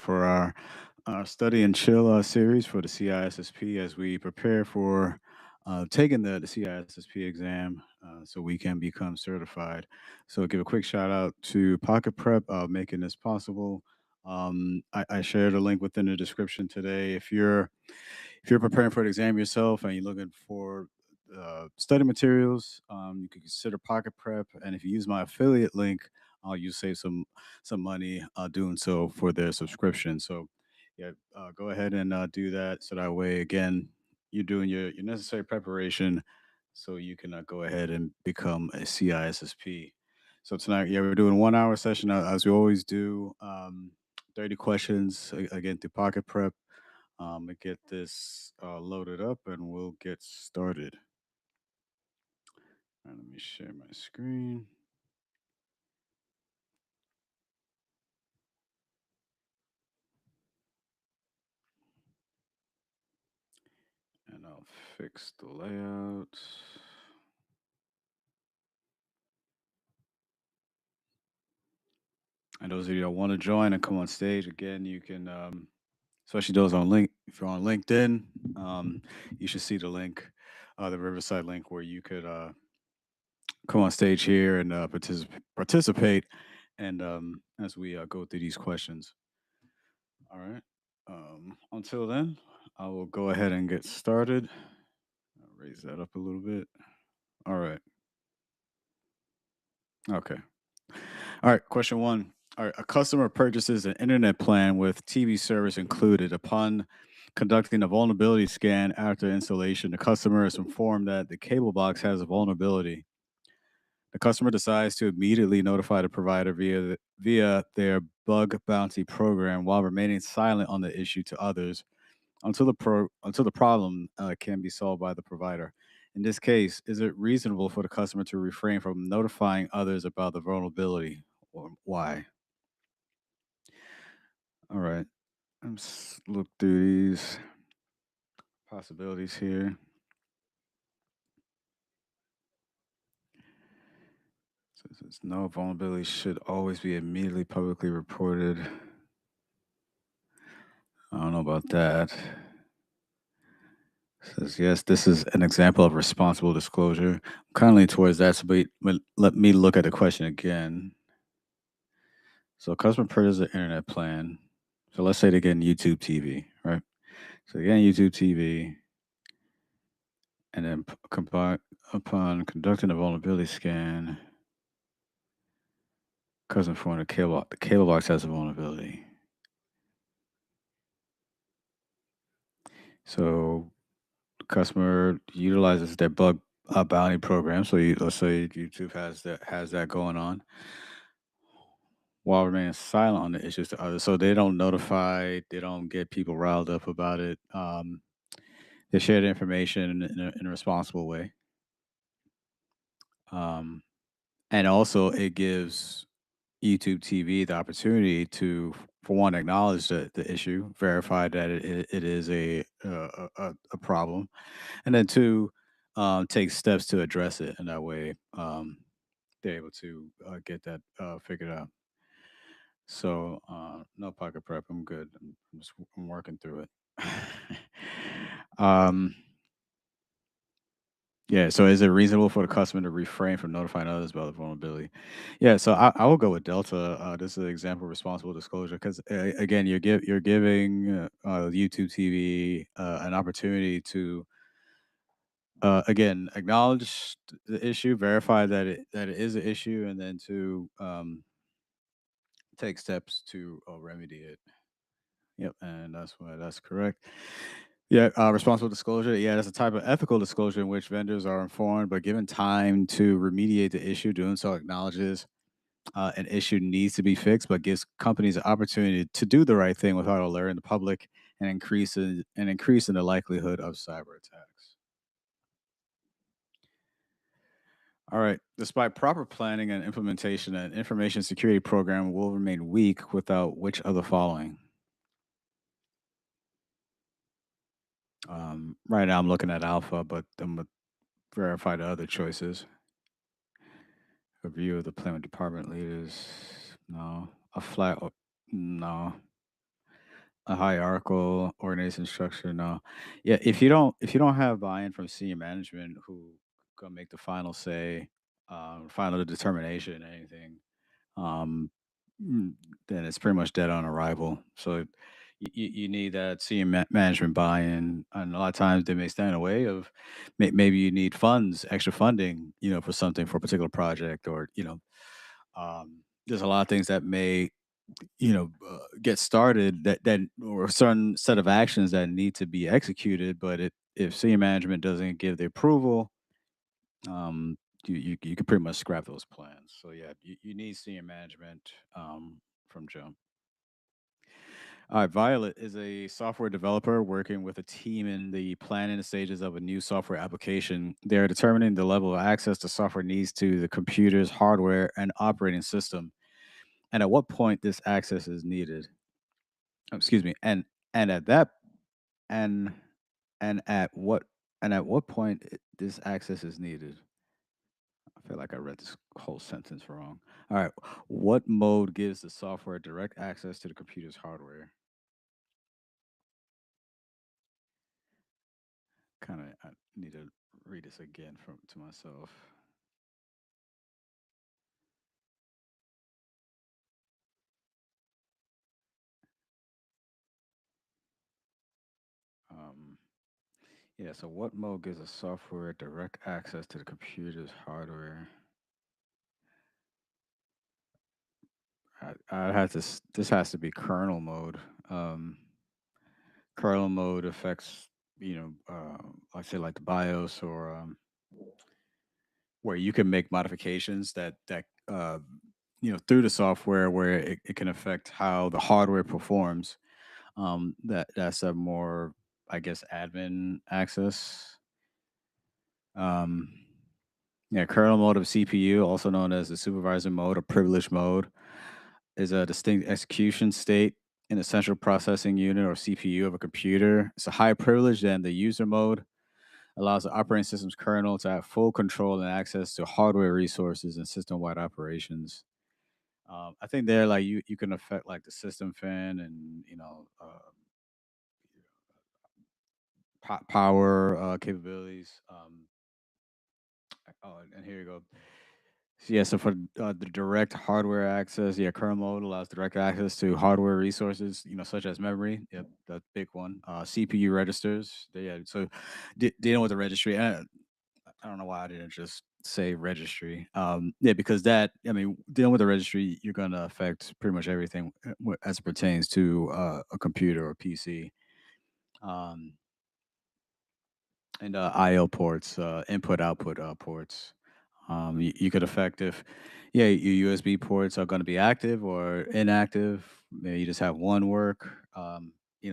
for our study and chill series for the CISSP as we prepare for taking the CISSP exam so we can become certified. So, give a quick shout out to Pocket Prep making this possible. I shared a link within the description today. If you're preparing for an exam yourself and you're looking for study materials, you can consider Pocket Prep. And if you use my affiliate link, you save some money doing so for their subscription. So, yeah, go ahead and do that. So that way, again, you're doing your necessary preparation, so you can go ahead and become a CISSP. So tonight, yeah, we're doing 1 hour session as we always do. 30 questions again through Pocket Prep and get this loaded up and we'll get started. All right, let me share my screen and I'll fix the layout. And those of you that want to join and come on stage, again, you can, especially those on link, if you're on LinkedIn, you should see the link, the Riverside link where you could come on stage here and participate and as we go through these questions. All right. Until then, I will go ahead and get started. I'll raise that up a little bit. All right. Okay. All right. Question one. All right. A customer purchases an internet plan with TV service included. Upon conducting a vulnerability scan after installation, the customer is informed that the cable box has a vulnerability. The customer decides to immediately notify the provider via their bug bounty program while remaining silent on the issue to others until the problem can be solved by the provider. In this case, is it reasonable for the customer to refrain from notifying others about the vulnerability, or why? All right, let's look through these possibilities here. So it says no vulnerability should always be immediately publicly reported. I don't know about that. Says yes, this is an example of responsible disclosure. I'm kind of leaning towards that, so but let me look at the question again. So customer purchases an internet plan. So let's say they get YouTube TV, right? So they get YouTube TV, and then upon conducting a vulnerability scan, customer informed the cable box has a vulnerability. So the customer utilizes their bug bounty program. So let's say YouTube has that going on while remaining silent on the issues to others. So they don't notify, they don't get people riled up about it. They share the information in a responsible way. Um, and also, it gives YouTube TV the opportunity to, for one, acknowledge the issue, verify that it is a problem, and then two, take steps to address it. And that way, they're able to get that figured out. So, no pocket prep. I'm good. I'm working through it. um, Yeah. So is it reasonable for the customer to refrain from notifying others about the vulnerability? Yeah. So I will go with Delta. This is an example of responsible disclosure because again, you're giving YouTube TV an opportunity to again acknowledge the issue, verify that it is an issue, and then to take steps to remedy it. Yep, and that's correct. Yeah, responsible disclosure. Yeah, that's a type of ethical disclosure in which vendors are informed, but given time to remediate the issue, doing so acknowledges an issue needs to be fixed, but gives companies an opportunity to do the right thing without alerting the public and increasing the likelihood of cyber attacks. All right. Despite proper planning and implementation, an information security program will remain weak without which of the following? Right now, I'm looking at Alpha, but I'm gonna verify the other choices. A view of the plan with department leaders. No. A flat. No. a hierarchical organization structure. No, yeah. If you don't have buy-in from senior management, who gonna make the final say, final determination, anything, um, mm, then it's pretty much dead on arrival. So you need that senior management buy-in, and a lot of times they may stand in the way of maybe you need funds, extra funding, for something for a particular project, or there's a lot of things that may get started that or a certain set of actions that need to be executed, but if senior management doesn't give the approval, you can pretty much scrap those plans. So yeah, you need senior management from jump. All right, Violet is a software developer working with a team in the planning stages of a new software application. They're determining the level of access the software needs to the computer's hardware and operating system, and at what point this access is needed. Excuse me, and at that and and at what and at what point this access is needed. I feel like I read this whole sentence wrong. All right, what mode gives the software direct access to the computer's hardware? Kind of, I need to read this again from to myself. Um, yeah, so what mode gives the software direct access to the computer's hardware? I had to. This has to be kernel mode. Um, Kernel mode affects, like say like the BIOS, or where you can make modifications that through the software, where it can affect how the hardware performs. That's a more, I guess, admin access. Um, yeah, kernel mode of CPU, also known as the supervisor mode or privilege mode, is a distinct execution state in the central processing unit or CPU of a computer. It's a higher privilege than the user mode, allows the operating system's kernel to have full control and access to hardware resources and system-wide operations. I think there, like you can affect like the system fin and power capabilities. Oh, and here you go. So, yeah, so for the direct hardware access, yeah, kernel mode allows direct access to hardware resources, such as memory. Yep, that big one. CPU registers. Yeah, so dealing with the registry. I don't know why I didn't just say registry. Yeah, because I mean, dealing with the registry, you're going to affect pretty much everything as it pertains to a computer or PC. Um, and IO ports, input output ports. You could affect if, yeah, your USB ports are going to be active or inactive. Maybe you just have one work,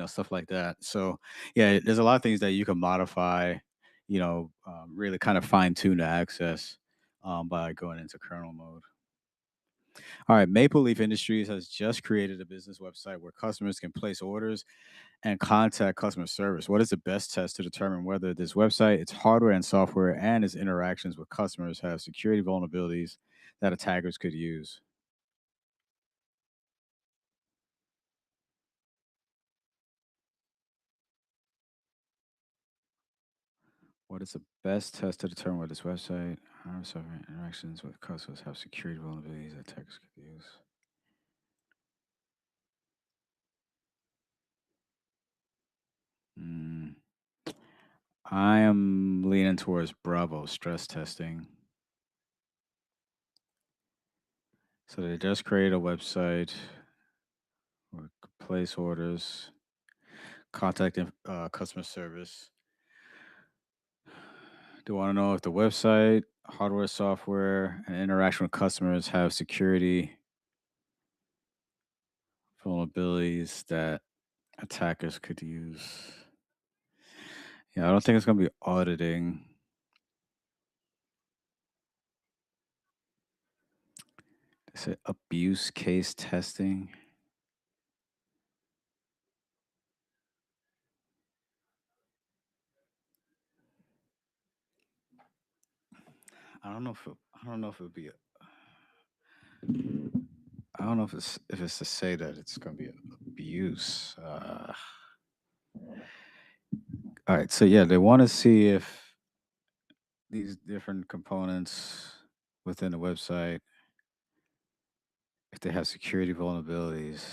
stuff like that. So, yeah, there's a lot of things that you can modify, really kind of fine tune the access by going into kernel mode. All right, Maple Leaf Industries has just created a business website where customers can place orders and contact customer service. What is the best test to determine whether this website, its hardware and software, and its interactions with customers have security vulnerabilities that attackers could use? What is the best test to determine whether this website, hardware, software, interactions with customers have security vulnerabilities that attackers could use? Mm, I am leaning towards Bravo stress testing. So they just created a website or place orders, contact customer service. Do want to know if the website, hardware, software, and interaction with customers have security vulnerabilities that attackers could use. Yeah, I don't think it's going to be auditing. Is it abuse case testing? I don't know if it would be. I don't know if it's to say that it's going to be abuse. All right, so yeah, they want to see if these different components within the website, if they have security vulnerabilities.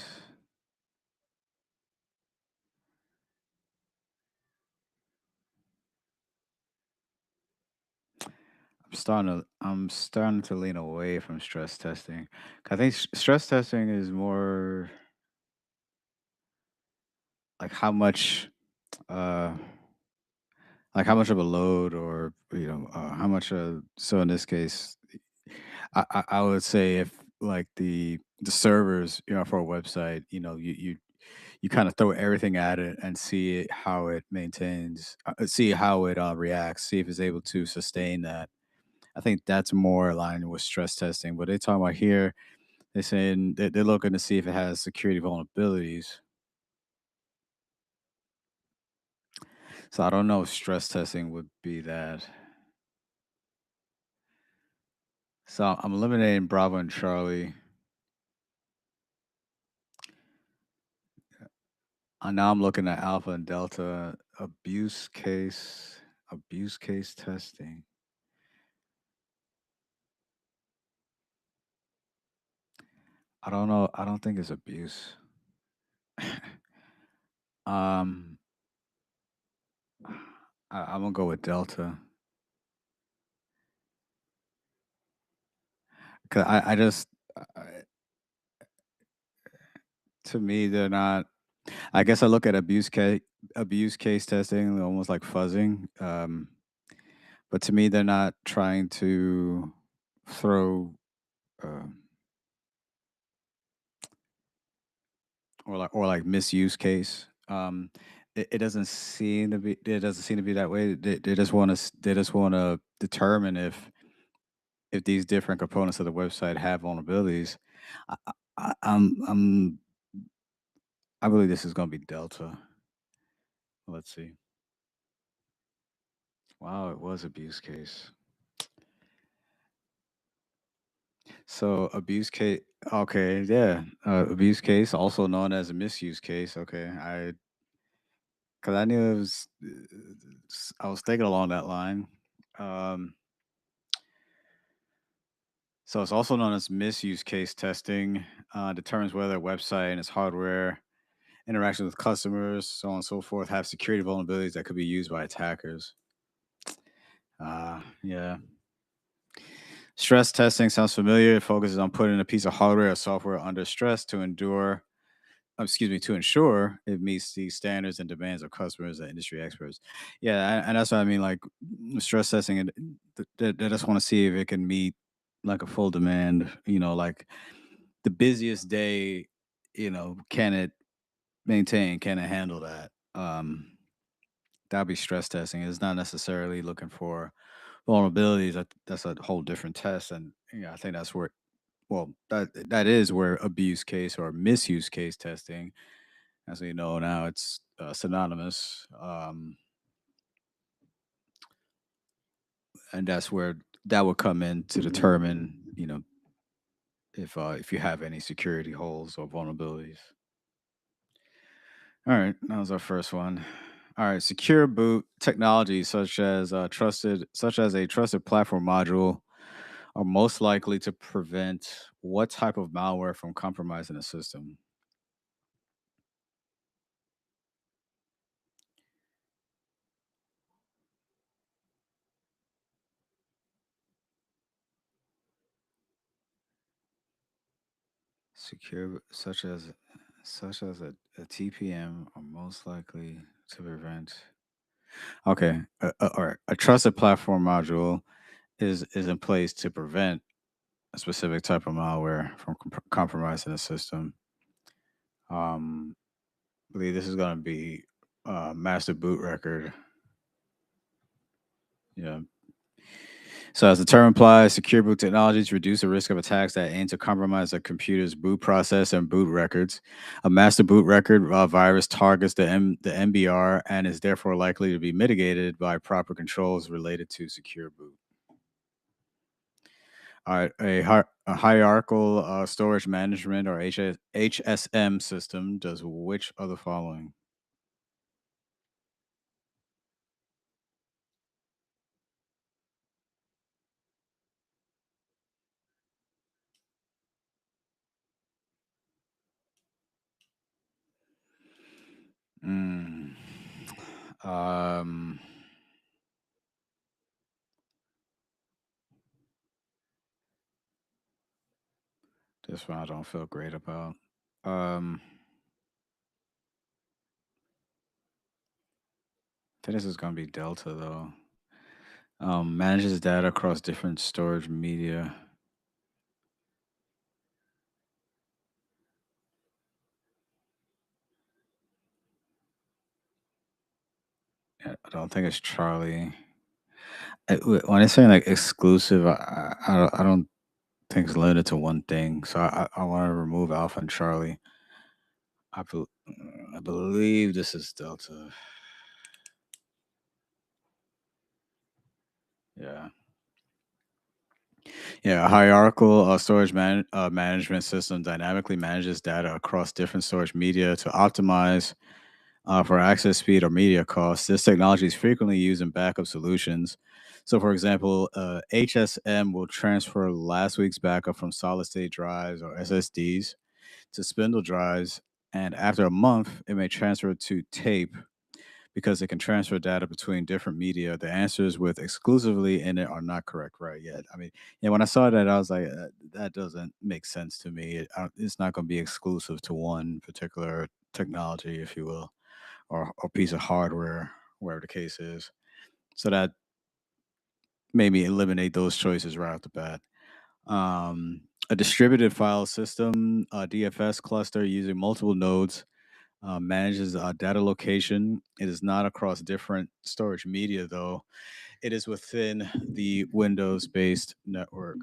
I'm starting to lean away from stress testing. I think stress testing is more like uh how much of a load, or how much so in this case, I would say if like the servers, for a website, you kind of throw everything at it and see how it maintains, see how it reacts, see if it's able to sustain that. I think that's more aligned with stress testing. But they talking about here, they're saying they're looking to see if it has security vulnerabilities. So I don't know if stress testing would be that. So I'm eliminating Bravo and Charlie. Now I'm looking at Alpha and Delta abuse case testing. I don't know. I don't think it's abuse. um, I'm gonna go with Delta. 'Cause I just to me they're not. I guess I look at abuse case testing almost like fuzzing. But to me they're not trying to throw uh, or like misuse case. It doesn't seem to be that way. They just want to determine if these different components of the website have vulnerabilities. I, I believe this is going to be Delta. Let's see. Wow, it was abuse case. So abuse case. Okay, yeah, abuse case, also known as a misuse case. Okay, because I knew it was. I was thinking along that line. Um, so it's also known as misuse case testing. Determines whether a website and its hardware, interaction with customers, so on and so forth, have security vulnerabilities that could be used by attackers. Yeah. Stress testing sounds familiar. It focuses on putting a piece of hardware or software under stress to ensure it meets the standards and demands of customers and industry experts. Yeah, and that's what I mean. Like stress testing, and they just want to see if it can meet like a full demand. Like the busiest day. Can it maintain? Can it handle that? That'll be stress testing. It's not necessarily looking for vulnerabilities. That's a whole different test, and I think that's where. Well, that is where abuse case or misuse case testing, as we know now, it's synonymous, and that's where that would come in to determine, if you have any security holes or vulnerabilities. All right, that was our first one. All right, secure boot technology such as a trusted platform module are most likely to prevent what type of malware from compromising the system? Secure, such as a TPM, are most likely to prevent. Okay, all right. A trusted platform module is in place to prevent a specific type of malware from compromising the system. I believe this is going to be master boot record. Yeah. So, as the term implies, secure boot technologies reduce the risk of attacks that aim to compromise a computer's boot process and boot records. A master boot record virus targets the MBR and is therefore likely to be mitigated by proper controls related to secure boot. All right, a hierarchical storage management or HSM system does which of the following? Mm. Um, this one I don't feel great about. Um, I think this is gonna be Delta though. Manages data across different storage media. I don't think it's Charlie. When it's saying like exclusive, I don't think it's limited to one thing. So I want to remove Alpha and Charlie. I believe this is Delta. Yeah. Yeah, a hierarchical management system dynamically manages data across different storage media to optimize for access speed or media costs. This technology is frequently used in backup solutions. So, for example, HSM will transfer last week's backup from solid state drives or SSDs to spindle drives. And after a month, it may transfer to tape because it can transfer data between different media. The answers with exclusively in it are not correct right yet. I mean, yeah, when I saw that, I was like, that doesn't make sense to me. It's not going to be exclusive to one particular technology, if you will, or piece of hardware, wherever the case is. So that made me eliminate those choices right off the bat. A distributed file system, a DFS cluster using multiple nodes manages data location. It is not across different storage media, though. It is within the Windows based network.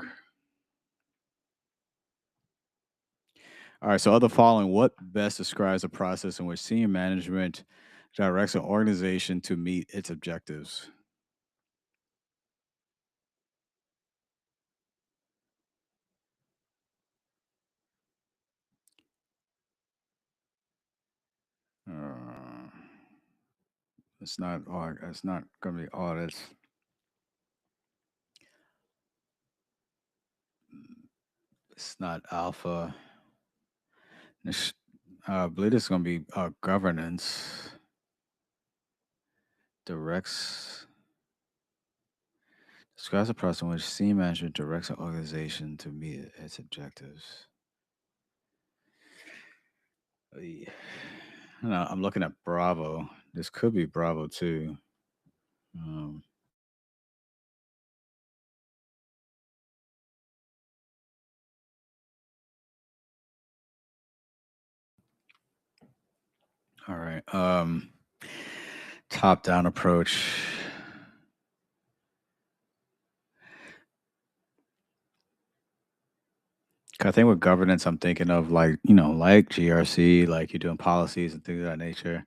All right, so of the following, what best describes a process in which senior management directs an organization to meet its objectives? Uh, it's not going to be audits. It's not alpha. It's, I believe it's going to be governance directs. Describes a process in which senior management directs an organization to meet its objectives. Yeah. No, I'm looking at Bravo. This could be Bravo too. Um, all right. Top down approach. 'Cause I think with governance, I'm thinking of like, like GRC, like you're doing policies and things of that nature.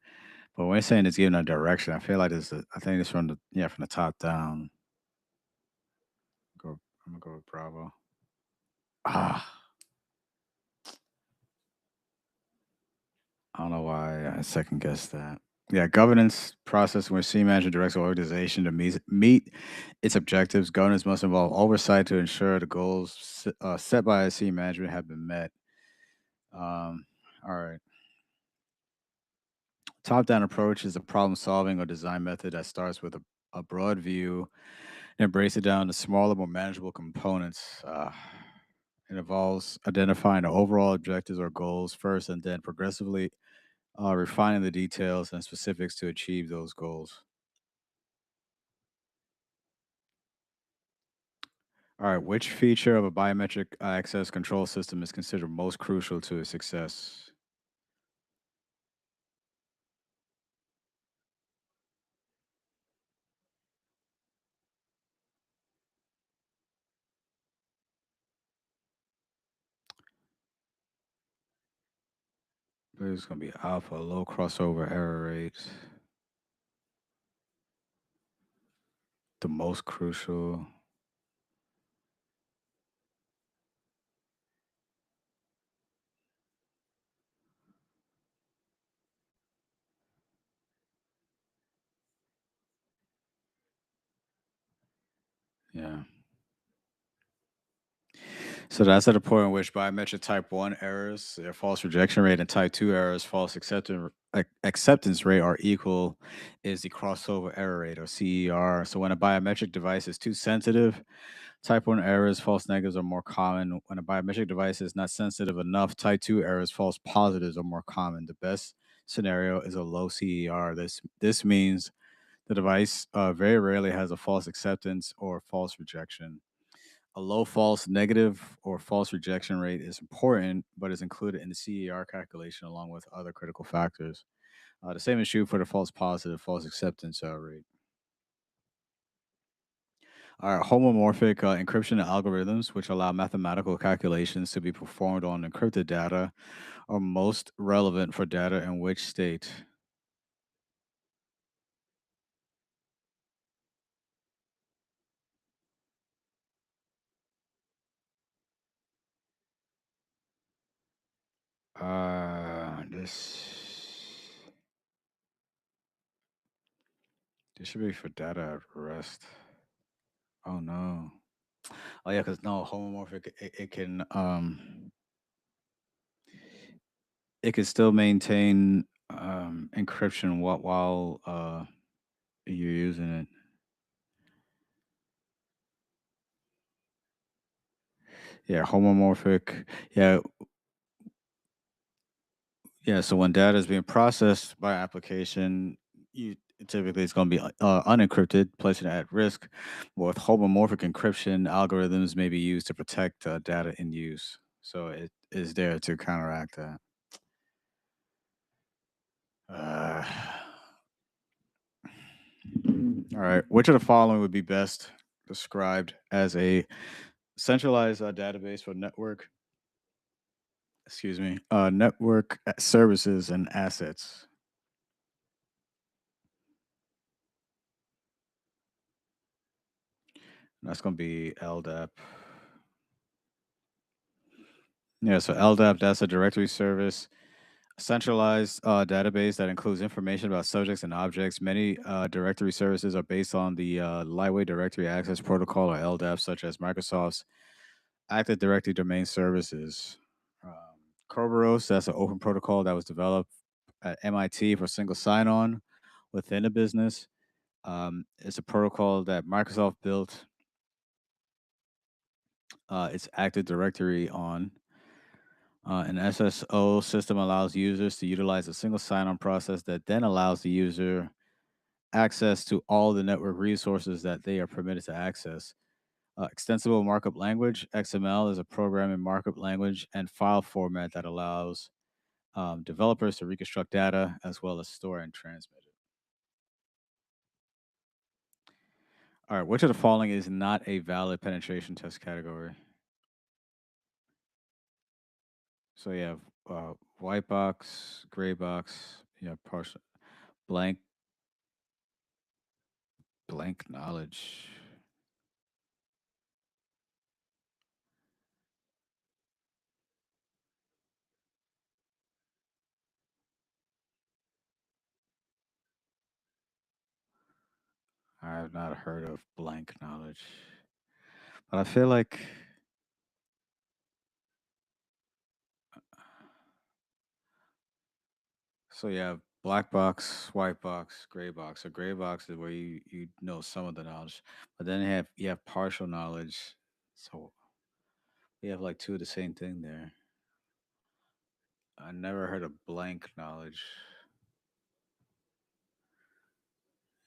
But when you're saying it's giving a direction, I feel like I think it's from the top down. Go, I'm gonna go with Bravo. Ah, I don't know why I second guessed that. Yeah, governance process in which senior manager directs the organization to meet its objectives. Governance must involve oversight to ensure the goals set by senior management have been met. Um, all right. Top down approach is a problem solving or design method that starts with a broad view and breaks it down to smaller, more manageable components. It involves identifying the overall objectives or goals first and then progressively refining the details and specifics to achieve those goals. All right, which feature of a biometric access control system is considered most crucial to its success? It's going to be alpha, low crossover error rate. The most crucial. Yeah. So that's at a point in which biometric type 1 errors, their false rejection rate, and type 2 errors, acceptance rate are equal is the crossover error rate or CER. So when a biometric device is too sensitive, type 1 errors, false negatives are more common. When a biometric device is not sensitive enough, type 2 errors, false positives are more common. The best scenario is a low CER. This means the device very rarely has a false acceptance or false rejection. A low false negative or false rejection rate is important, but is included in the CER calculation along with other critical factors. The same is true for the false positive, false acceptance rate. All right, homomorphic encryption algorithms, which allow mathematical calculations to be performed on encrypted data, are most relevant for data in which state? This should be for data at rest. Oh no. Oh yeah, because no homomorphic it can still maintain encryption while you're using it. Yeah, homomorphic. Yeah, yeah. So when data is being processed by application, you typically it's going to be unencrypted, placing it at risk. With homomorphic encryption, algorithms may be used to protect data in use. So it is there to counteract that. Uh, all right. Which of the following would be best described as a centralized database for network services and assets? That's going to be LDAP. Yeah, so LDAP, that's a directory service, a centralized database that includes information about subjects and objects. Many directory services are based on the Lightweight Directory Access Protocol or LDAP, such as Microsoft's Active Directory Domain Services. Um, Kerberos, that's an open protocol that was developed at MIT for single sign-on within a business. It's a protocol that Microsoft built its Active Directory on. An SSO system allows users to utilize a single sign-on process that then allows the user access to all the network resources that they are permitted to access. Extensible markup language (XML) is a programming markup language and file format that allows developers to reconstruct data as well as store and transmit it. All right, which of the following is not a valid penetration test category? So you have white box, gray box, you have partial blank blank knowledge. I have not heard of blank knowledge, but I feel like so you have black box, white box, gray box. So gray box is where you know some of the knowledge, but then you have partial knowledge. So we have like two of the same thing there. I never heard of blank knowledge.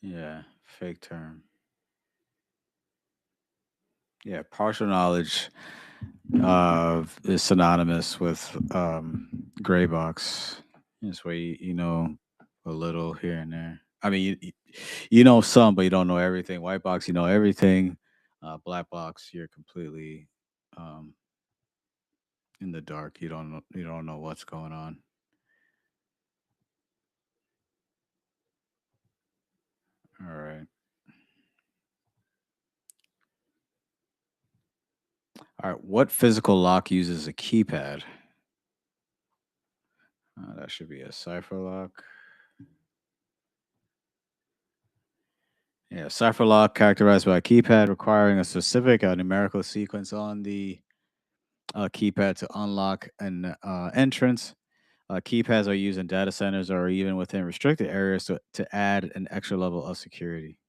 Yeah, fake term. Yeah, partial knowledge is synonymous with gray box. It's where you know a little here and there. I mean, you know some, but you don't know everything. White box, you know everything. Black box, you're completely um, in the dark. You don't know what's going on. All right, all right. What physical lock uses a keypad? That should be a cipher lock. Yeah, cipher lock characterized by a keypad requiring a specific numerical sequence on the keypad to unlock an entrance. Keypads are used in data centers or even within restricted areas to add an extra level of security.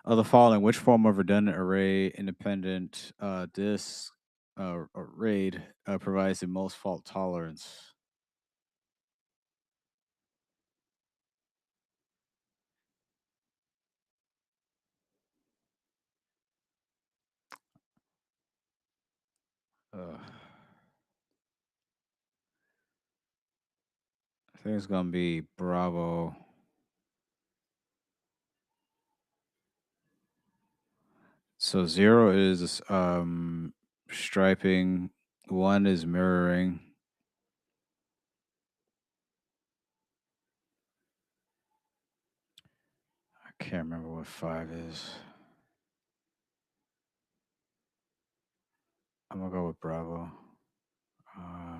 Of the following, which form of redundant array independent disk or RAID provides the most fault tolerance? Uh, I think it's gonna be Bravo. So zero is striping, one is mirroring. I can't remember what five is. I'm gonna go with Bravo.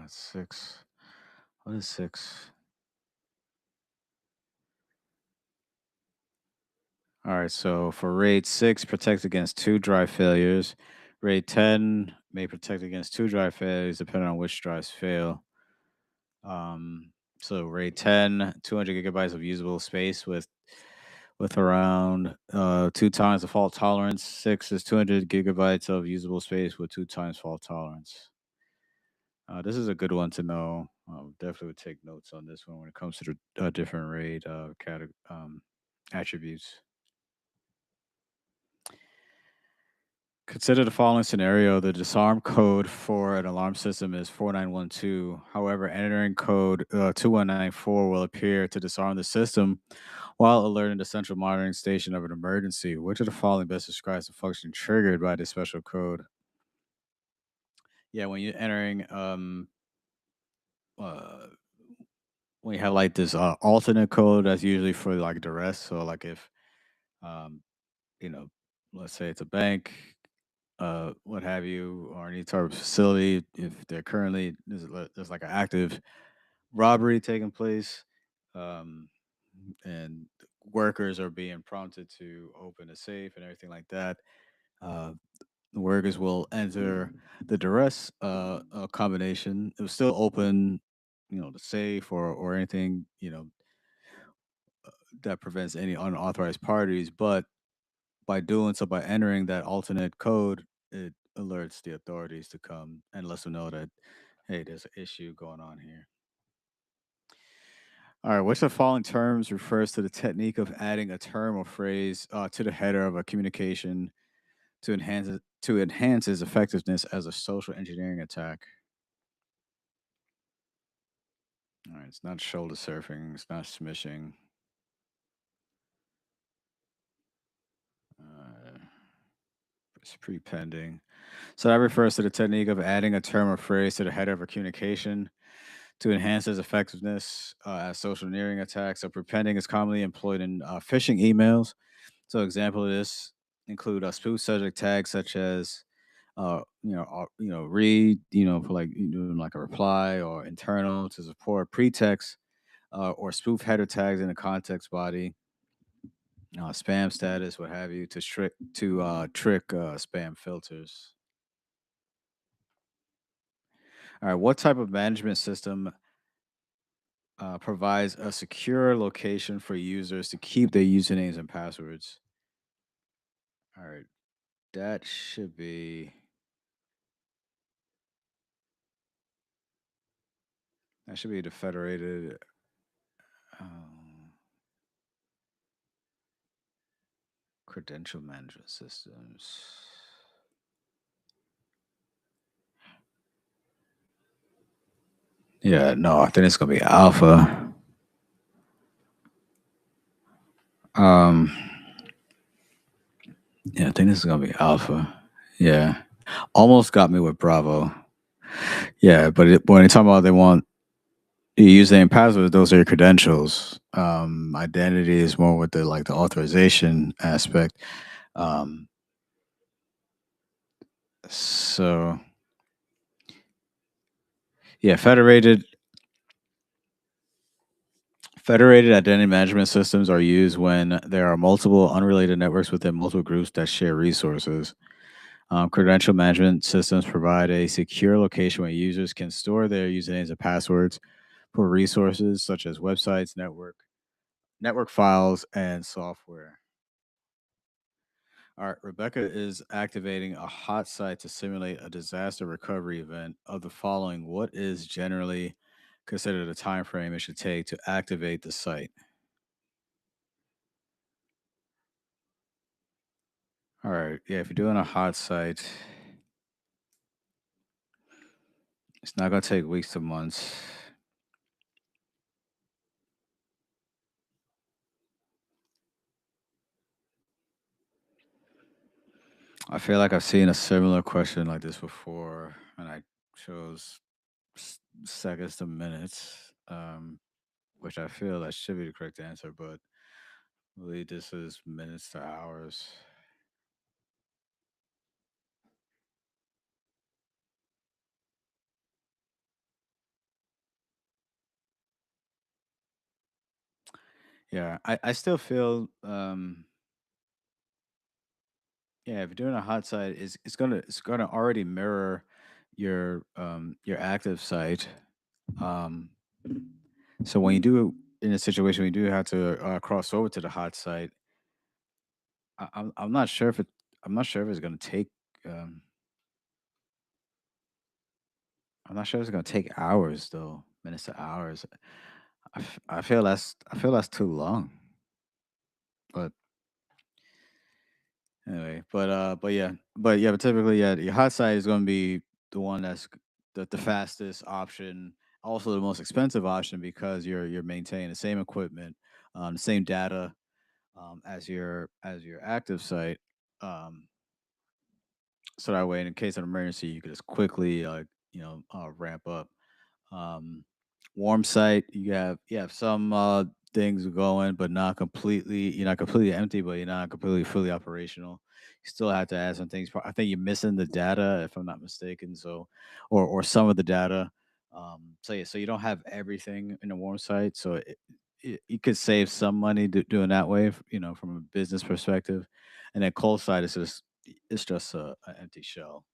Six. What is six? All right, so for RAID 6, protects against two drive failures. RAID 10 may protect against two drive failures depending on which drives fail. Um, so RAID 10, 200 gigabytes of usable space with around two times the fault tolerance. 6 is 200 gigabytes of usable space with two times fault tolerance. This is a good one to know. Definitely would take notes on this one when it comes to the different RAID attributes. Consider the following scenario. The disarm code for an alarm system is 4912. However, entering code 2194 will appear to disarm the system while alerting the central monitoring station of an emergency. Which of the following best describes the function triggered by this special code? Yeah, when you're entering, uh, when you have like this alternate code, that's usually for like the rest. So, like if, um, you know, let's say it's a bank, what have you, or any type of facility, if they're currently there's like an active robbery taking place, um, and workers are being prompted to open a safe and everything like that. Uh, the workers will enter the duress combination. It will still open, the safe or anything, that prevents any unauthorized parties. But by doing so, by entering that alternate code, it alerts the authorities to come and lets them know that, hey, there's an issue going on here. All right, which of the following terms refers to the technique of adding a term or phrase to the header of a communication to enhance its effectiveness as a social engineering attack? All right, it's not shoulder surfing, it's not smishing. Uh, it's prepending. So that refers to the technique of adding a term or phrase to the header of a communication to enhance its effectiveness as social engineering attacks. So prepending is commonly employed in phishing emails. So example of this include spoof subject tags such as read, for like doing like a reply or internal to support pretext, or spoof header tags in the context body, spam status, what have you, to trick spam filters. All right, what type of management system provides a secure location for users to keep their usernames and passwords? All right, that should be the federated um, credential management systems. Yeah, no, I think it's gonna be alpha. Um, yeah, I think this is gonna be alpha. Yeah, almost got me with Bravo. Yeah, but when they talk about they want your username and password, those are your credentials. Identity is more with the authorization aspect. Um, so yeah, Federated identity management systems are used when there are multiple unrelated networks within multiple groups that share resources. Credential management systems provide a secure location where users can store their usernames and passwords for resources such as websites, network files, and software. All right, Rebecca is activating a hot site to simulate a disaster recovery event. Of the following, what is generally considered a time frame it should take to activate the site? All right, yeah, if you're doing a hot site, it's not going to take weeks to months. I feel like I've seen a similar question like this before, and I chose seconds to minutes, which I feel that should be the correct answer, but I believe this is minutes to hours. Yeah, I still feel yeah, if you're doing a hot site, it's gonna already mirror your active site. Um, so when you do in a situation when you do have to cross over to the hot site, I'm not sure if I'm not sure if it's gonna take um, I'm not sure if it's gonna take hours though, minutes to hours. I feel that's too long. But anyway, but typically, yeah, your hot side is going to be the one that's the fastest option, also the most expensive option because you're maintaining the same equipment, the same data as your active site. Um, so that way, in case of an emergency, you could just quickly, ramp up. Um, Warm site, you have some things going, but not completely. You're not completely empty, but you're not completely fully operational. You still have to add some things. I think you're missing the data, if I'm not mistaken. So, or some of the data. So yeah, so you don't have everything in a warm site. So you could save some money doing that way, from a business perspective. And then cold site is just it's just an empty shell.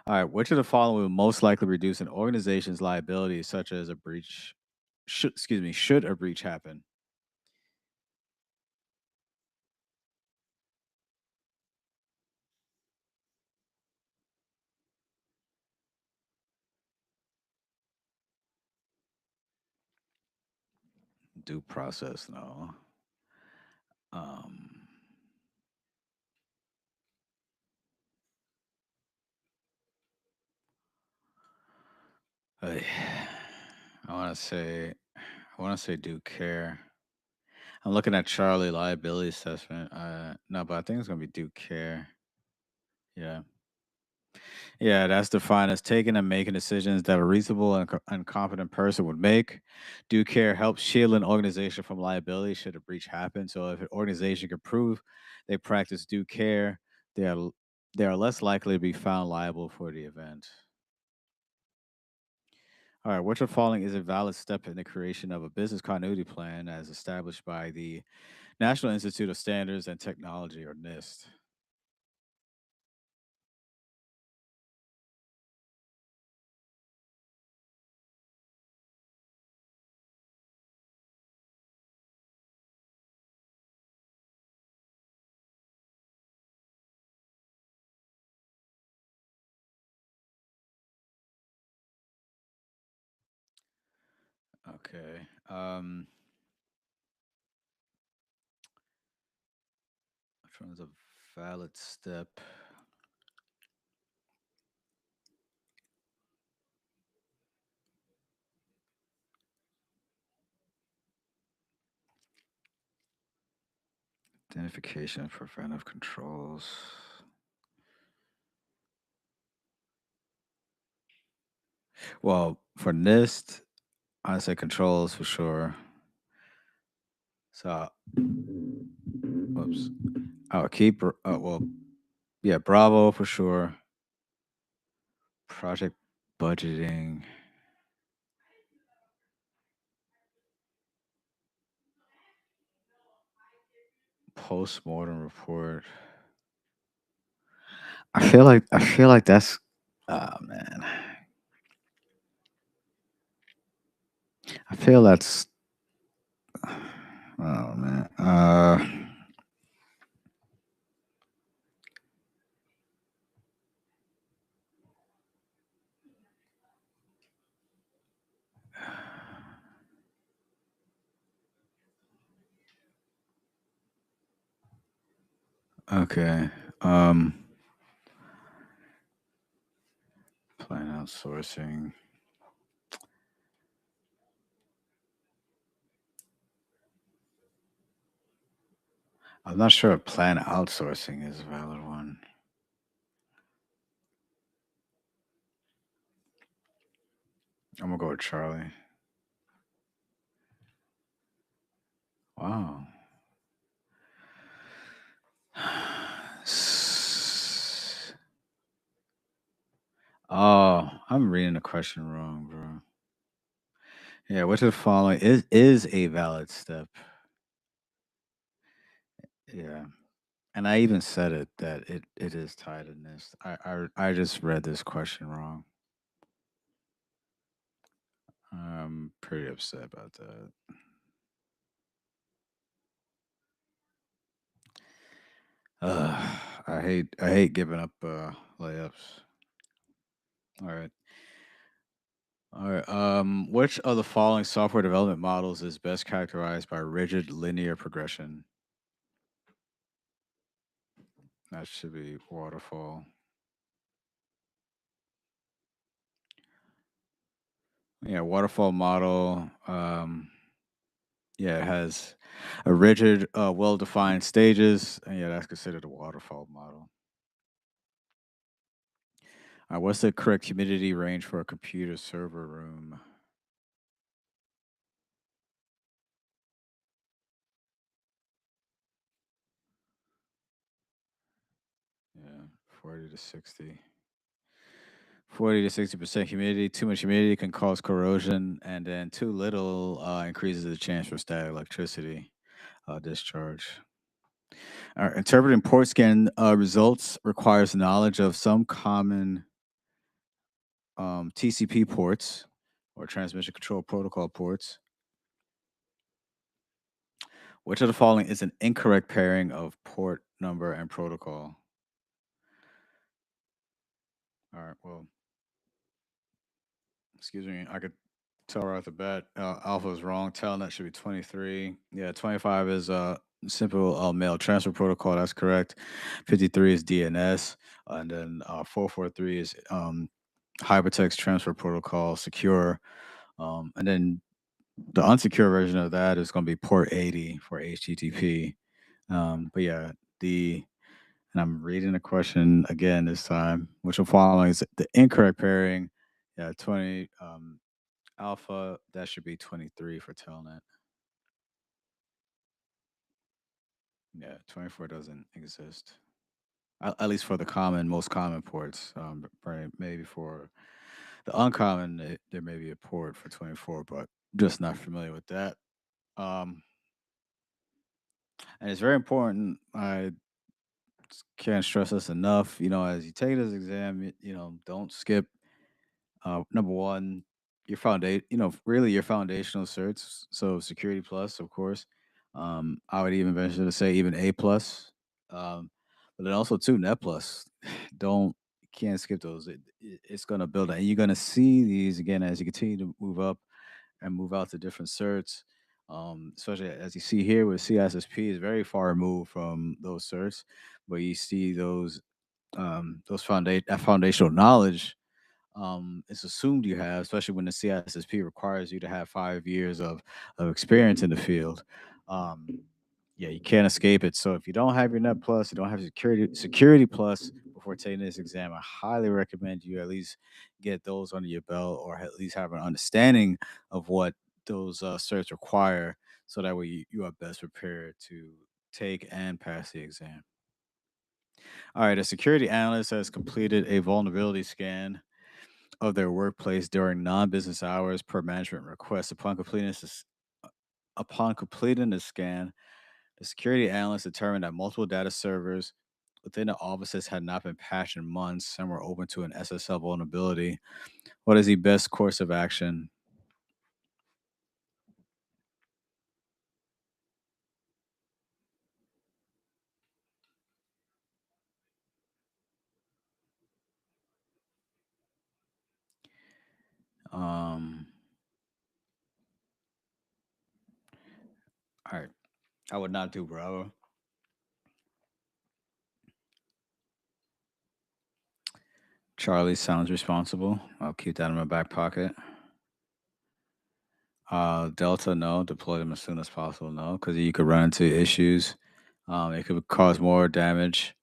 All right, which of the following will most likely reduce an organization's liability, such as a breach? Should a breach happen? Due process, no. Um, I, I want to say, I want to say due care. I'm looking at Charlie liability assessment. No, but I think it's gonna be due care. Yeah. Yeah, that's defined as taking and making decisions that a reasonable and competent person would make. Due care helps shield an organization from liability should a breach happen. So if an organization can prove they practice due care, they are they are less likely to be found liable for the event. All right, which of the following is a valid step in the creation of a business continuity plan as established by the National Institute of Standards and Technology, or NIST? Okay. Which one is a valid step? Identification, preventive controls. Well, for NIST, I say controls for sure. So, whoops. I'll keep. Well, yeah, Bravo for sure. Project budgeting. post-mortem report. I feel like that's oh man. I feel that's oh man. Okay. Um Plan outsourcing. I'm not sure if plan outsourcing is a valid one. I'm gonna go with Charlie. Wow. S- Oh, I'm reading the question wrong, bro. Yeah, which of the following is a valid step? Yeah. And I even said it that it is tied in this. I just read this question wrong. I'm pretty upset about that. I hate giving up layups. All right. All right. Which of the following software development models is best characterized by rigid linear progression? That should be waterfall. Yeah, waterfall model. Yeah, it has a rigid, well-defined stages. And yeah, that's considered a waterfall model. What's the correct humidity range for a computer server room? Yeah, 40 to 60. 40 to 60% humidity. Too much humidity can cause corrosion, and then too little increases the chance for static electricity discharge. Interpreting port scan results requires knowledge of some common TCP ports or transmission control protocol ports. Which of the following is an incorrect pairing of port number and protocol? All right, well, excuse me, I could tell right off the bat, Alpha is wrong. Telnet should be 23. Yeah, 25 is simple mail transfer protocol. That's correct. 53 is DNS. And then 443 is hypertext transfer protocol, secure. And then the unsecure version of that is going to be port 80 for HTTP. But yeah, the and I'm reading the question again this time, which will following is the incorrect pairing. Yeah, 20 alpha, that should be 23 for Telnet. Yeah, 24 doesn't exist. At least for the most common ports. Maybe for the uncommon, there may be a port for 24, but just not familiar with that. Um, and it's very important. I can't stress this enough. As you take this exam, don't skip number one, your foundation, really your foundational certs. So security plus, of course. I would even venture to say even A plus. But then also too net plus. Don't can't skip those. It's gonna build, and you're gonna see these again as you continue to move up and move out to different certs. Especially as you see here with CISSP is very far removed from those certs, but you see that foundational knowledge it's assumed you have, especially when the CISSP requires you to have 5 years of experience in the field. Um, yeah, you can't escape it. So if you don't have your Net Plus, you don't have Security Plus before taking this exam, I highly recommend you at least get those under your belt, or at least have an understanding of what those certs require, so that way you are best prepared to take and pass the exam. All right, a security analyst has completed a vulnerability scan of their workplace during non-business hours per management request. Upon completing the scan, The security analyst determined that multiple data servers within the offices had not been patched in months and were open to an SSL vulnerability. What is the best course of action? Um, all right. I would not do Bravo. Charlie sounds responsible. I'll keep that in my back pocket. Delta, no. Deploy them as soon as possible, no, because you could run into issues. It could cause more damage.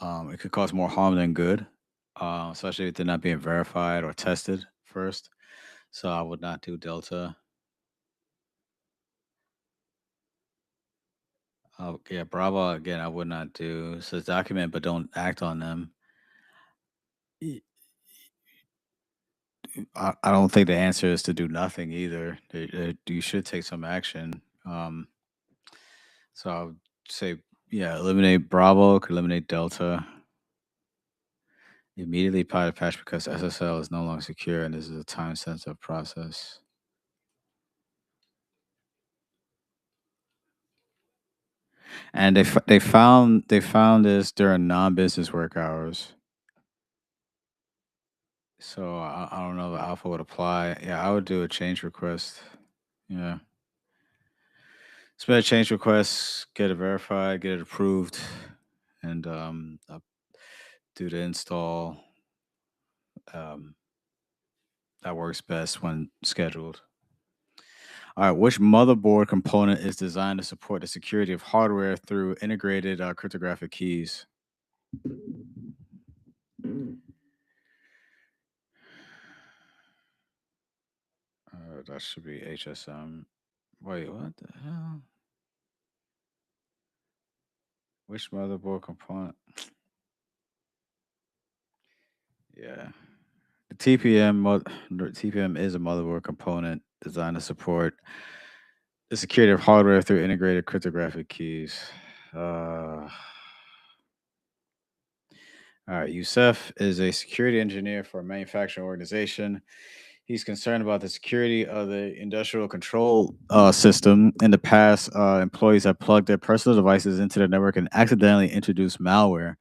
It could cause more harm than good, especially if they're not being verified or tested first. So I would not do Delta. Yeah, Bravo again. I would not do. It says document, but don't act on them. Y- I don't think the answer is to do nothing either. You should take some action. So I would say, yeah, eliminate Bravo, could eliminate Delta. Immediately apply the patch because SSL is no longer secure and this is a time sensitive process. And they found this during non-business work hours. So I don't know if Alpha would apply. Yeah, I would do a change request. Yeah. Submit a change request, get it verified, get it approved, and do the install. Um, that works best when scheduled. All right, which motherboard component is designed to support the security of hardware through integrated cryptographic keys? That should be HSM. Wait, what the hell? Which motherboard component? Yeah. The TPM is a motherboard component designed to support the security of hardware through integrated cryptographic keys. All right, Youssef is a security engineer for a manufacturing organization. He's concerned about the security of the industrial control system. In the past, employees have plugged their personal devices into the network and accidentally introduced malware.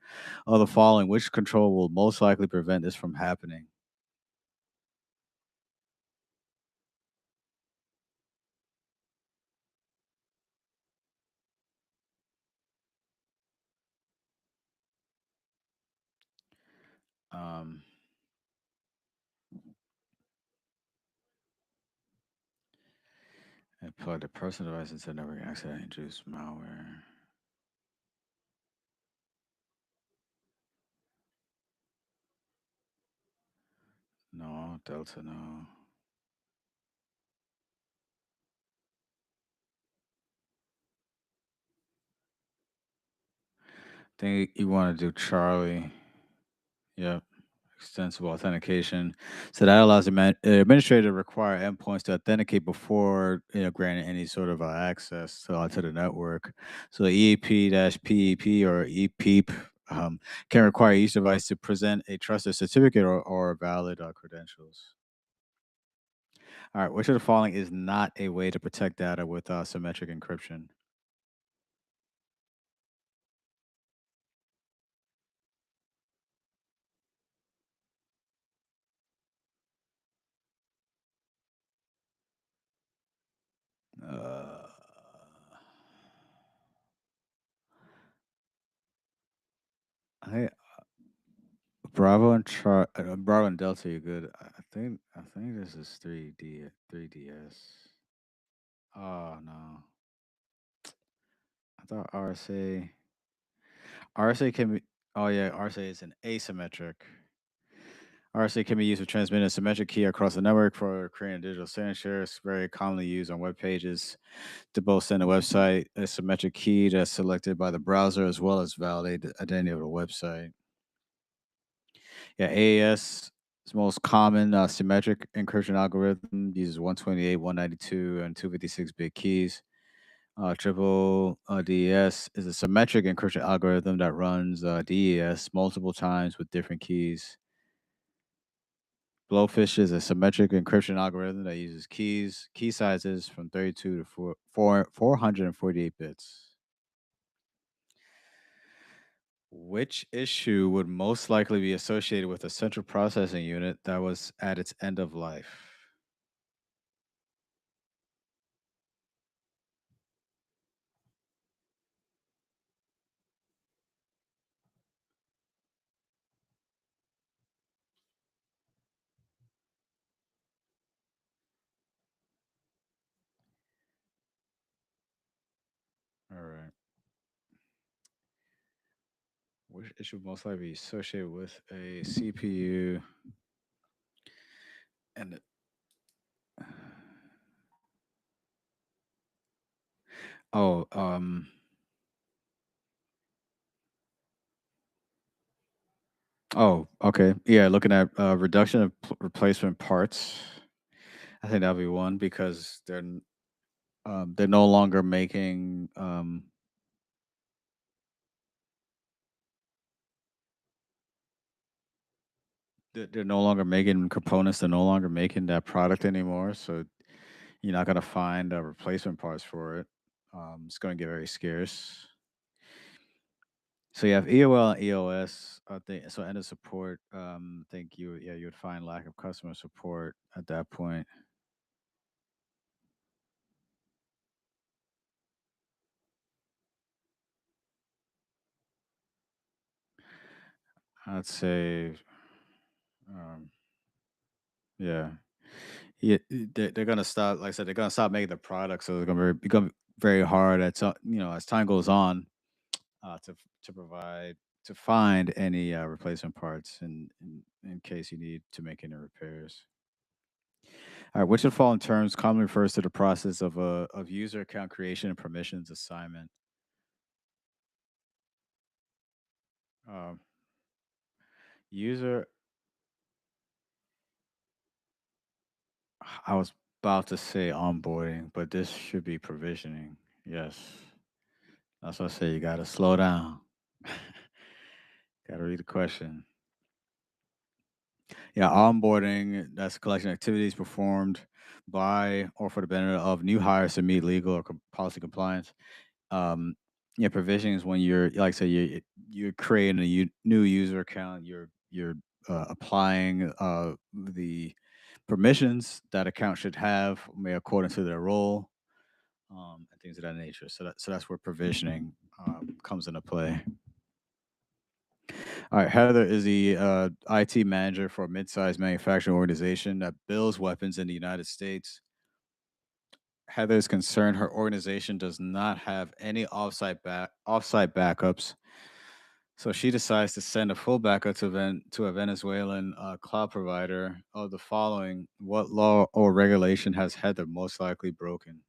Of the following, which control will most likely prevent this from happening? Um, and plug the personal device into the network and accidentally introduce malware. No, Delta, no. Think you want to do Charlie. Yep. Extensible authentication. So that allows the administrator to require endpoints to authenticate before granting any sort of access to the network. So EAP-PEP or EPEEP can require each device to present a trusted certificate or valid credentials. All right, which of the following is not a way to protect data with symmetric encryption? Uh, I Bravo and Delta, you're good. I think this is 3DS. Oh no, I thought RSA can be. Oh yeah, RSA is an asymmetric. RSA can be used to transmit a symmetric key across the network for creating a digital signature. It's very commonly used on web pages to both send a website a symmetric key that's selected by the browser as well as validate the identity of the website. Yeah, AES is most common symmetric encryption algorithm uses 128, 192, and 256 bit keys. Triple DES is a symmetric encryption algorithm that runs DES multiple times with different keys. Blowfish is a symmetric encryption algorithm that uses key sizes from 32 to 448 bits. Which issue would most likely be associated with a central processing unit that was at its end of life? All right. Which issue would most likely be associated with a CPU and oh, oh, okay. Yeah, looking at reduction of replacement parts. I think that'll be one because they're no longer making they're no longer making components. They're no longer making that product anymore. So you're not gonna find replacement parts for it. It's gonna get very scarce. So you have EOL and EOS. I think so. End of support. I think you would find lack of customer support at that point. I'd say um, yeah. Yeah, they're gonna stop. Like I said, they're gonna stop making the product, so it's gonna become very hard. As time goes on, to provide to find any replacement parts in case you need to make any repairs. All right, which of the following terms commonly refers to the process of user account creation and permissions assignment? Um, user, I was about to say onboarding, but this should be provisioning. Yes, that's what I say. You got to slow down. Got to read the question. Yeah, onboarding, that's a collection of activities performed by or for the benefit of new hires to meet legal or policy compliance. Um, yeah, provisioning is when you're, like I said, you're creating a new user account. You're applying the permissions that account should have, according to their role, and things of that nature. So that's where provisioning comes into play. All right, Heather is the IT manager for a mid-sized manufacturing organization that builds weapons in the United States. Heather is concerned her organization does not have any offsite backups, so she decides to send a full backup to a Venezuelan cloud provider. Of the following, what law or regulation has Heather most likely broken?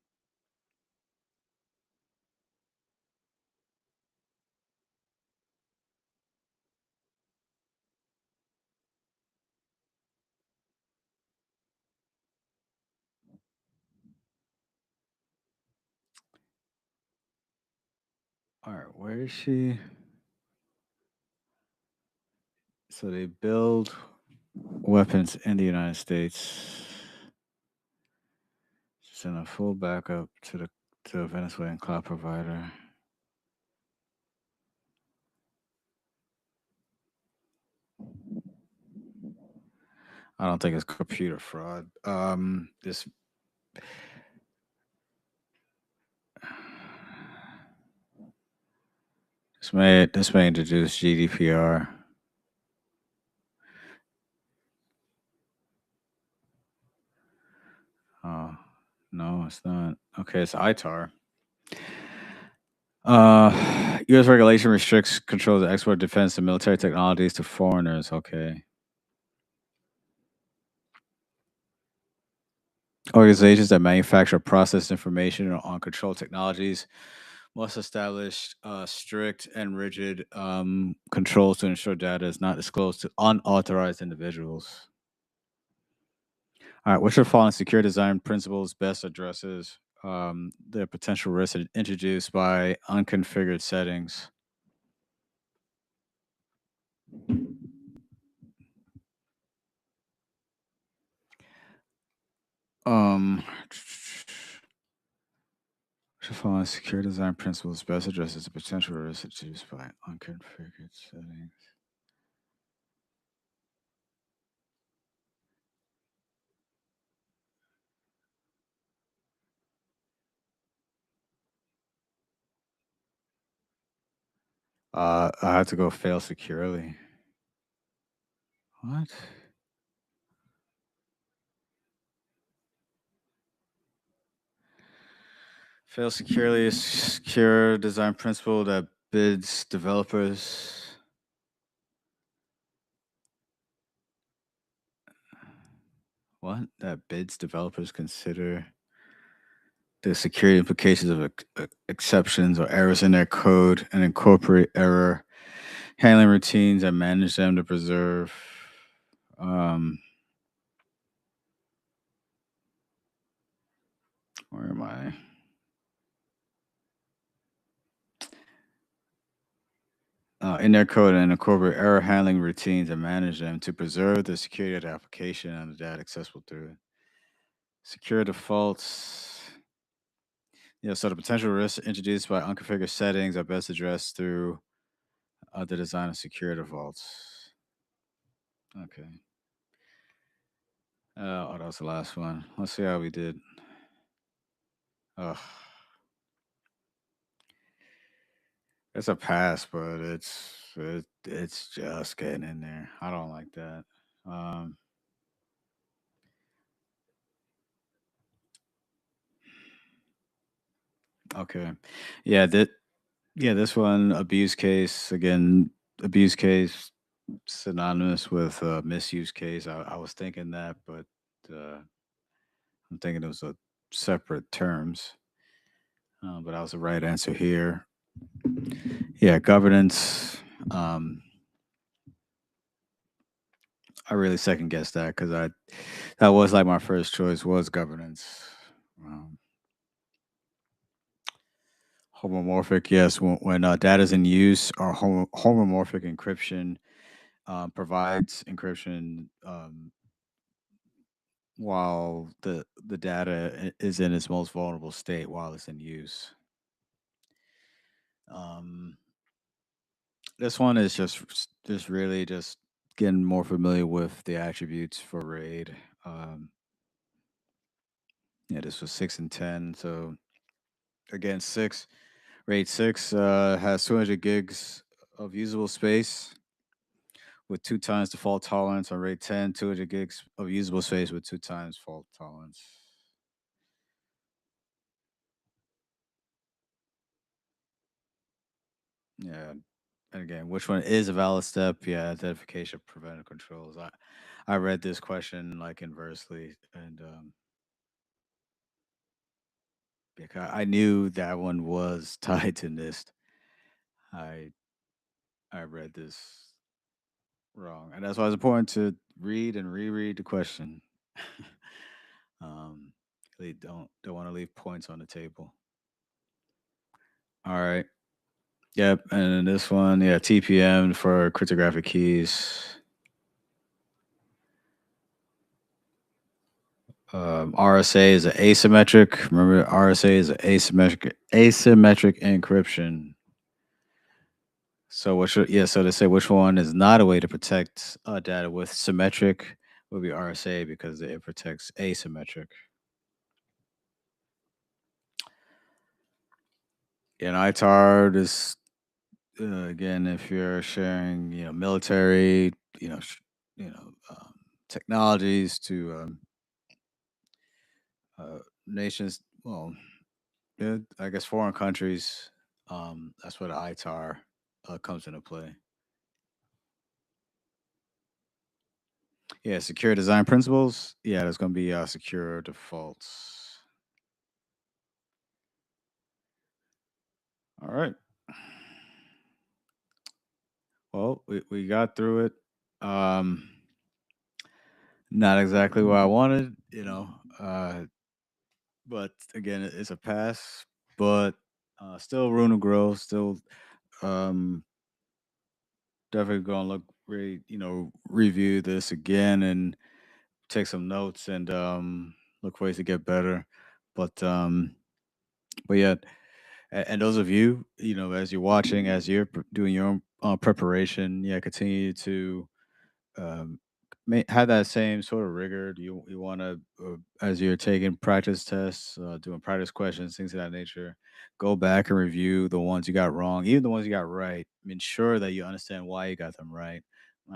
All right, where is she? So they build weapons in the United States. Send a full backup to a Venezuelan cloud provider. I don't think it's computer fraud. This may introduce GDPR. Oh, no, it's not. Okay, it's ITAR. U.S. regulation restricts controls the export of defense and military technologies to foreigners. Okay. Organizations that manufacture or process information on controlled technologies must establish strict and rigid controls to ensure data is not disclosed to unauthorized individuals. All right, which of the following secure design principles best addresses the potential risks introduced by unconfigured settings. Um, following secure design principles best addresses the potential risks introduced by unconfigured settings. I had to go fail securely. What? Fail securely is secure design principle that bids developers. What? That bids developers consider the security implications of exceptions or errors in their code and incorporate error handling routines and manage them to preserve. Um, where am I? In their code and incorporate error handling routines and manage them to preserve the security of the application and the data accessible through it. Secure defaults. Yeah, so the potential risks introduced by unconfigured settings are best addressed through the design of secure defaults. Okay. Oh, that was the last one. Let's see how we did. Ugh. It's a pass, but it's just getting in there. I don't like that. Um, okay. Yeah, this one abuse case again. Abuse case synonymous with misuse case. I was thinking that, but uh, I'm thinking it was a separate terms. But that was the right answer here. Yeah, governance. Um, I really second guessed that because that was like my first choice was governance. Um, Homomorphic, yes. When data is in use, or homomorphic encryption provides encryption while the data is in its most vulnerable state while it's in use. Um, this one is just really just getting more familiar with the attributes for RAID. Yeah, this was 6 and 10. So again, RAID 6 has 200 gigs of usable space with 2 times the fault tolerance. On RAID 10, 200 gigs of usable space with 2 times fault tolerance. Yeah. And again, which one is a valid step? Yeah, identification of preventive controls. I read this question like inversely, and because I knew that one was tied to NIST. I I read this wrong, and that's why it's important to read and reread the question. um, they don't want to leave points on the table. All right. Yep. And then this one, yeah, TPM for cryptographic keys. RSA is an asymmetric. Remember, RSA is an asymmetric encryption. So what should yeah? So to say which one is not a way to protect data with symmetric would be RSA because it protects asymmetric. And ITAR is again if you're sharing military you know technologies to nations. Well, yeah, I guess foreign countries. That's where the ITAR comes into play. Yeah, secure design principles. Yeah, there's going to be secure defaults. All right. Well, we got through it. Um, Not exactly what I wanted. but again, it's a pass, but still room to grow. Still, um, definitely gonna look review this again and take some notes and look for ways to get better. But yeah, and those of you, as you're watching, as you're doing your own preparation, yeah, continue to um, have that same sort of rigor. You want to, as you're taking practice tests, doing practice questions, things of that nature, go back and review the ones you got wrong, even the ones you got right. Ensure that you understand why you got them right,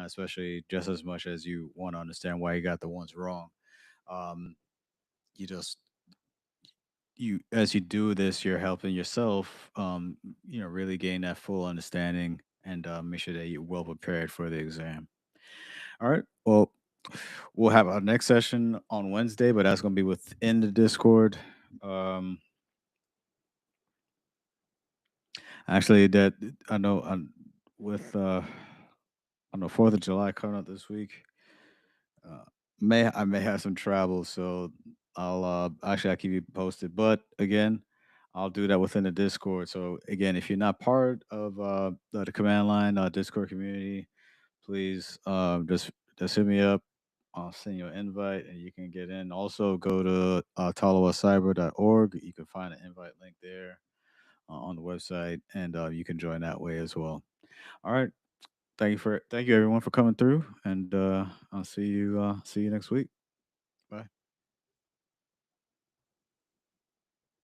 especially just as much as you want to understand why you got the ones wrong. Um, you just you as you do this, you're helping yourself, really gain that full understanding and make sure that you're well prepared for the exam. All right. Well, we'll have our next session on Wednesday, but that's going to be within the Discord. Um, actually, that I know with I know 4th of July coming up this week. Uh, I may have some travel, so I'll keep you posted. But again, I'll do that within the Discord. So again, if you're not part of the command line Discord community, please just hit me up. I'll send you an invite and you can get in. Also, go to talawacyber.org. You can find an invite link there on the website, and you can join that way as well. All right. Thank you everyone for coming through, and I'll see you next week.